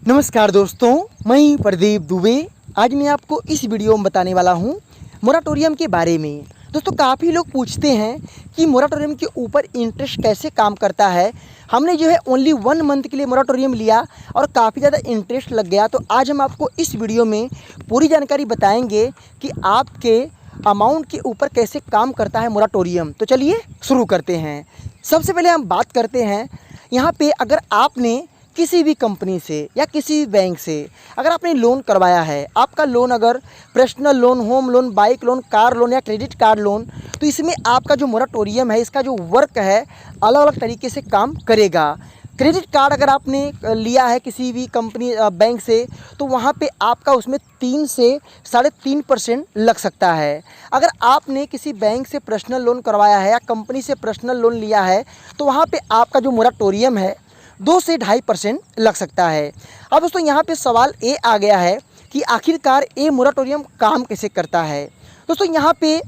नमस्कार दोस्तों, मैं प्रदीप दुबे। आज मैं आपको इस वीडियो में बताने वाला हूँ मोराटोरियम के बारे में। दोस्तों, काफ़ी लोग पूछते हैं कि मोराटोरियम के ऊपर इंटरेस्ट कैसे काम करता है। हमने जो है ओनली 1 मंथ के लिए मोराटोरियम लिया और काफ़ी ज़्यादा इंटरेस्ट लग गया। तो आज हम आपको इस वीडियो में पूरी जानकारी बताएंगे कि आपके अमाउंट के ऊपर कैसे काम करता है मोराटोरियम। तो चलिए शुरू करते हैं। सबसे पहले हम बात करते हैं यहाँ पे, अगर आपने किसी भी कंपनी से या किसी भी बैंक से अगर आपने लोन करवाया है, आपका लोन अगर personal loan, home loan, bike loan, car loan या क्रेडिट कार्ड लोन, तो इसमें आपका जो मोराटोरियम है, इसका जो वर्क है अलग अलग तरीके से काम करेगा। क्रेडिट कार्ड अगर आपने लिया है किसी भी कंपनी बैंक से, तो वहाँ पे आपका उसमें 3 से 3.5% लग सकता है। अगर आपने किसी बैंक से पर्सनल लोन करवाया है या कंपनी से पर्सनल लोन लिया है, तो वहाँ पे आपका जो मोराटोरियम है 2 से 2.5% लग सकता है। अब दोस्तों, यहाँ पे सवाल ये आ गया है कि आखिरकार ये मोराटोरियम काम कैसे करता है। दोस्तों, यहाँ पे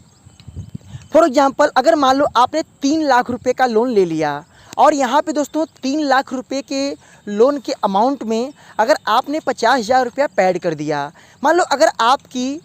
फॉर एग्जांपल अगर मान लो आपने 3 लाख रुपए का लोन ले लिया और यहाँ पे दोस्तों 3 लाख रुपए के लोन के अमाउंट में अगर आपने 50,000 रुपया पेड कर दिया, मान लो अगर आपकी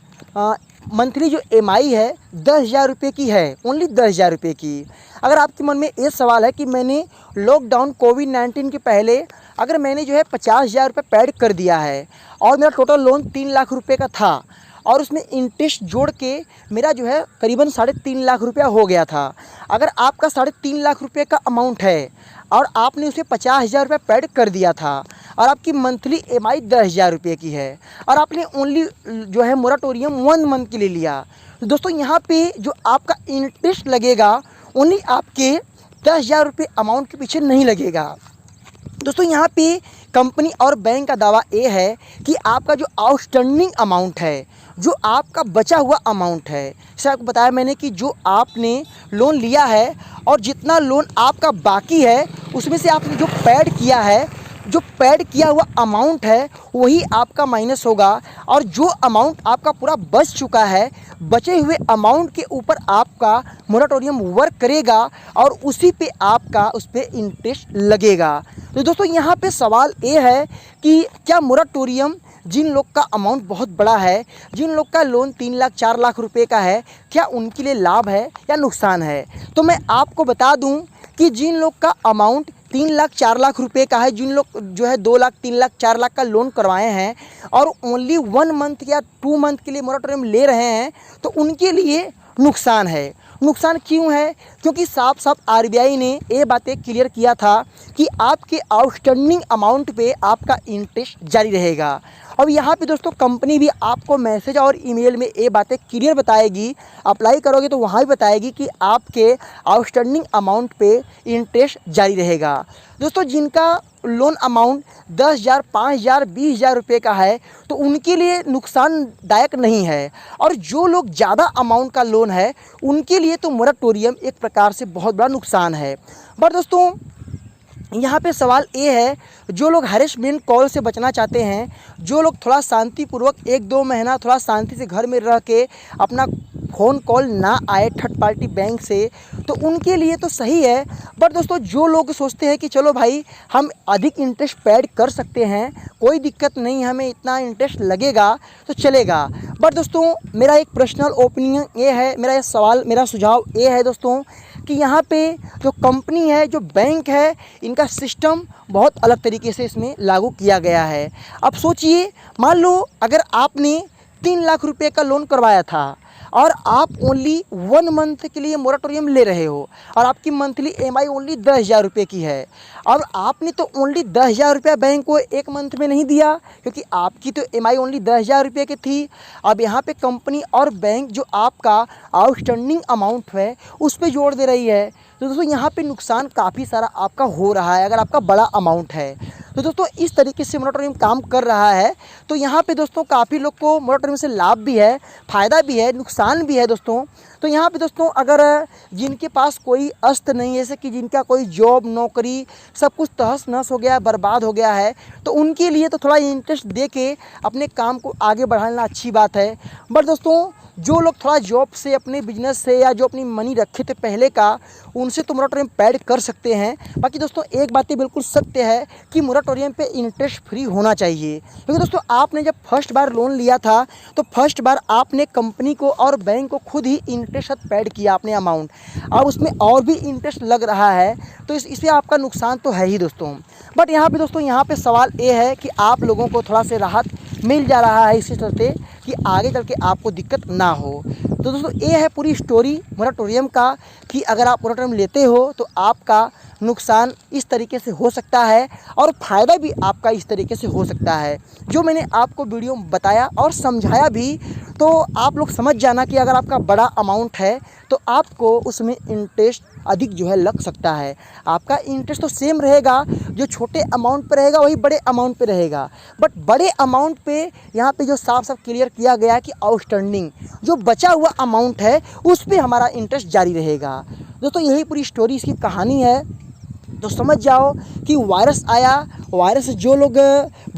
मंथली जो EMI है 10,000 रुपये की है, ओनली 10,000 रुपये की। अगर आपके मन में ये सवाल है कि मैंने लॉकडाउन कोविड-19 के पहले अगर मैंने जो है 50,000 रुपये पेड कर दिया है और मेरा टोटल लोन 3 लाख रुपये का था और उसमें इंटरेस्ट जोड़ के मेरा जो है करीबन 3.5 लाख रुपया हो गया था। अगर आपका 3.5 लाख रुपये का अमाउंट है और आपने उसे 50,000 रुपये पेड कर दिया था और आपकी मंथली EMI 10,000 रुपये की है और आपने ओनली जो है मोराटोरियम 1 मंथ के लिए लिया, तो दोस्तों यहाँ पे जो आपका इंटरेस्ट लगेगा ओनली आपके 10,000 रुपये अमाउंट के पीछे नहीं लगेगा। दोस्तों, यहाँ पे कंपनी और बैंक का दावा ये है कि आपका जो आउटस्टैंडिंग अमाउंट है, जो आपका बचा हुआ अमाउंट है, जैसे आपको बताया मैंने कि जो आपने लोन लिया है और जितना लोन आपका बाकी है उसमें से आपने जो पेड किया है, जो पेड किया हुआ अमाउंट है वही आपका माइनस होगा और जो अमाउंट आपका पूरा बच चुका है, बचे हुए अमाउंट के ऊपर आपका मोराटोरियम वर्क करेगा और उसी पे आपका उस पर इंटरेस्ट लगेगा। तो दोस्तों, यहाँ पे सवाल ये है कि क्या मोराटोरियम जिन लोग का अमाउंट बहुत बड़ा है, जिन लोग का लोन 3 लाख 4 लाख रुपए का है, क्या उनके लिए लाभ है या नुकसान है? तो मैं आपको बता दूं कि जिन लोग का अमाउंट 3 लाख 4 लाख रुपए का है, जिन लोग जो है 2 लाख 3 लाख 4 लाख का लोन करवाए हैं और ओनली 1 मंथ या 2 मंथ के लिए मोराटोरियम ले रहे हैं, तो उनके लिए नुकसान है। नुकसान क्यों है? क्योंकि साफ साफ RBI ने ये बातें क्लियर किया था कि आपके आउटस्टैंडिंग अमाउंट पे आपका इंटरेस्ट जारी रहेगा। अब यहाँ पे दोस्तों कंपनी भी आपको मैसेज और ईमेल में ये बातें क्लियर बताएगी, अप्लाई करोगे तो वहाँ भी बताएगी कि आपके आउटस्टैंडिंग अमाउंट पे इंटरेस्ट जारी रहेगा। दोस्तों, जिनका लोन अमाउंट 10,000, 5,000, 20,000 रुपये का है, तो उनके लिए नुकसानदायक नहीं है और जो लोग ज़्यादा अमाउंट का लोन है उनके लिए तो मोराटोरियम एक प्रकार से बहुत बड़ा नुकसान है। बट दोस्तों, यहाँ पे सवाल ये है, जो लोग हैरेसमेंट कॉल से बचना चाहते हैं, जो लोग थोड़ा शांतिपूर्वक 1-2 महीना थोड़ा शांति से घर में रह के अपना फ़ोन कॉल ना आए थर्ड पार्टी बैंक से, तो उनके लिए तो सही है। बट दोस्तों, जो लोग सोचते हैं कि चलो भाई हम अधिक इंटरेस्ट पेड कर सकते हैं, कोई दिक्कत नहीं, हमें इतना इंटरेस्ट लगेगा तो चलेगा। बट दोस्तों, मेरा एक पर्सनल ओपिनियन ये है, मेरा सुझाव ये है दोस्तों कि यहाँ पे जो कंपनी है, जो बैंक है, इनका सिस्टम बहुत अलग तरीके से इसमें लागू किया गया है। अब सोचिए, मान लो अगर आपने 3 लाख रुपए का लोन करवाया था और आप ओनली 1 मंथ के लिए मोराटोरियम ले रहे हो और आपकी मंथली EMI ओनली 10,000 रुपये की है और आपने तो ओनली 10,000 रुपया बैंक को 1 मंथ में नहीं दिया, क्योंकि आपकी तो EMI ओनली 10,000 रुपये की थी। अब यहाँ पे कंपनी और बैंक जो आपका आउटस्टैंडिंग अमाउंट है उस पर जोड़ दे रही है। तो दोस्तों, यहाँ पे नुकसान काफ़ी सारा आपका हो रहा है अगर आपका बड़ा अमाउंट है। तो दोस्तों, इस तरीके से मोराटोरियम काम कर रहा है। तो यहाँ पे दोस्तों काफ़ी लोग को मोराटोरियम से लाभ भी है, फ़ायदा भी है, नुकसान भी है दोस्तों। तो यहाँ पे दोस्तों, अगर जिनके पास कोई अस्त्र नहीं है, जैसे कि जिनका कोई जॉब नौकरी सब कुछ तहस नहस हो गया है, बर्बाद हो गया है, तो उनके लिए तो थोड़ा इंटरेस्ट दे के अपने काम को आगे बढ़ाना अच्छी बात है। बट दोस्तों, जो लोग थोड़ा जॉब से, अपने बिजनेस से, या जो अपनी मनी रखे थे पहले का, उनसे तो मोराटोरियम पैड कर सकते हैं। बाकी दोस्तों एक बात ये बिल्कुल सत्य है कि मोराटोरियम पे इंटरेस्ट फ्री होना चाहिए, क्योंकि दोस्तों आपने जब फर्स्ट बार लोन लिया था तो फर्स्ट बार आपने कंपनी को और बैंक को खुद ही इंटरेस्ट पैड किया अपने अमाउंट, और उसमें और भी इंटरेस्ट लग रहा है, तो इससे आपका नुकसान तो है ही दोस्तों। बट यहाँ पे दोस्तों, यहाँ पे सवाल ये है कि आप लोगों को थोड़ा से राहत मिल जा रहा है इसी चलते कि आगे चल के आपको दिक्कत ना हो। तो दोस्तों ये है पूरी स्टोरी मोराटोरियम का, कि अगर आप मोराटोरियम लेते हो तो आपका नुकसान इस तरीके से हो सकता है और फ़ायदा भी आपका इस तरीके से हो सकता है। जो मैंने आपको वीडियो में बताया और समझाया भी, तो आप लोग समझ जाना कि अगर आपका बड़ा अमाउंट है तो आपको उसमें इंटरेस्ट अधिक जो है लग सकता है। आपका इंटरेस्ट तो सेम रहेगा, जो छोटे अमाउंट पे रहेगा वही बड़े अमाउंट पे रहेगा, बट बड़े अमाउंट पे यहाँ पे जो साफ साफ क्लियर किया गया है कि आउटस्टैंडिंग जो बचा हुआ अमाउंट है उस पर हमारा इंटरेस्ट जारी रहेगा। दोस्तों यही पूरी स्टोरी, इसकी कहानी है। तो समझ जाओ कि वायरस आया, वायरस से जो लोग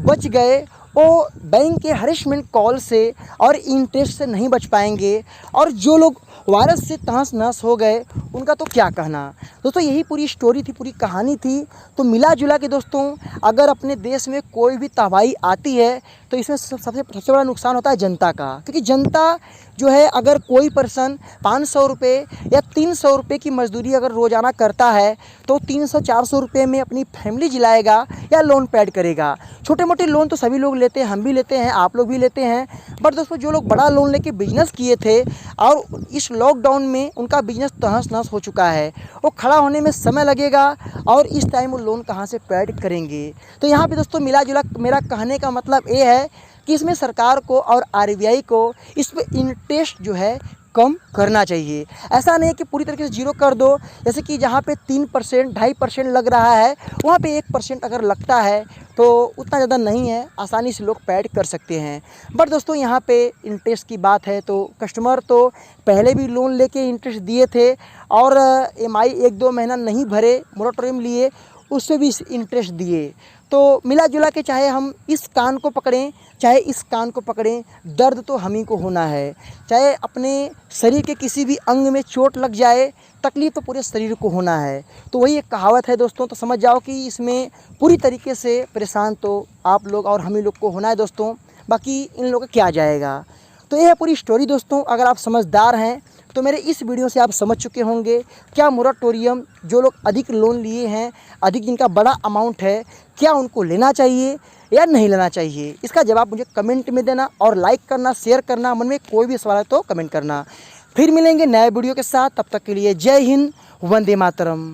बच गए वो बैंक के हरेसमेंट कॉल से और इंटरेस्ट से नहीं बच पाएंगे, और जो लोग वायरस से तहस नहस हो गए उनका तो क्या कहना। दोस्तों यही पूरी स्टोरी थी, पूरी कहानी थी। तो मिला जुला के दोस्तों, अगर अपने देश में कोई भी तबाही आती है तो इसमें सबसे बड़ा नुकसान होता है जनता का, क्योंकि जनता जो है, अगर कोई पर्सन 500 रुपये या 300 रुपये की मजदूरी अगर रोज़ाना करता है तो 300-400 रुपये में अपनी फैमिली जिलाएगा या लोन पैड करेगा। छोटे मोटे लोन तो सभी लोग लेते हैं, हम भी लेते हैं, आप लोग भी लेते हैं, बट दोस्तों जो लोग बड़ा लोन लेके बिजनेस किए थे और इस लॉकडाउन में उनका बिजनेस तहस नहस हो चुका है, वो खड़ा होने में समय लगेगा और इस टाइम वो लोन कहाँ से पैड करेंगे। तो यहाँ पे दोस्तों मिला जुला मेरा कहने का मतलब ये है कि इसमें सरकार को और आरबीआई को इस पर इंटरेस्ट जो है कम करना चाहिए। ऐसा नहीं है कि पूरी तरीके से जीरो कर दो, जैसे कि जहाँ पे 3%, 2.5% लग रहा है वहाँ पे 1% अगर लगता है तो उतना ज़्यादा नहीं है, आसानी से लोग पैड कर सकते हैं। बट दोस्तों यहाँ पे इंटरेस्ट की बात है तो कस्टमर तो पहले भी लोन लेके इंटरेस्ट दिए थे और EMI 1-2 महीना नहीं भरे, मोराटोरियम लिए, उससे भी इंटरेस्ट दिए। तो मिला जुला के चाहे हम इस कान को पकड़ें चाहे इस कान को पकड़ें, दर्द तो हम ही को होना है। चाहे अपने शरीर के किसी भी अंग में चोट लग जाए, तकलीफ़ तो पूरे शरीर को होना है। तो वही एक कहावत है दोस्तों। तो समझ जाओ कि इसमें पूरी तरीके से परेशान तो आप लोग और हम ही लोग को होना है दोस्तों, बाकी इन लोगों का क्या जाएगा। तो ये है पूरी स्टोरी दोस्तों। अगर आप समझदार हैं तो मेरे इस वीडियो से आप समझ चुके होंगे क्या मोराटोरियम जो लोग अधिक लोन लिए हैं, अधिक जिनका बड़ा अमाउंट है, क्या उनको लेना चाहिए या नहीं लेना चाहिए। इसका जवाब मुझे कमेंट में देना और लाइक करना, शेयर करना। मन में कोई भी सवाल है तो कमेंट करना। फिर मिलेंगे नए वीडियो के साथ, तब तक के लिए जय हिंद, वंदे मातरम।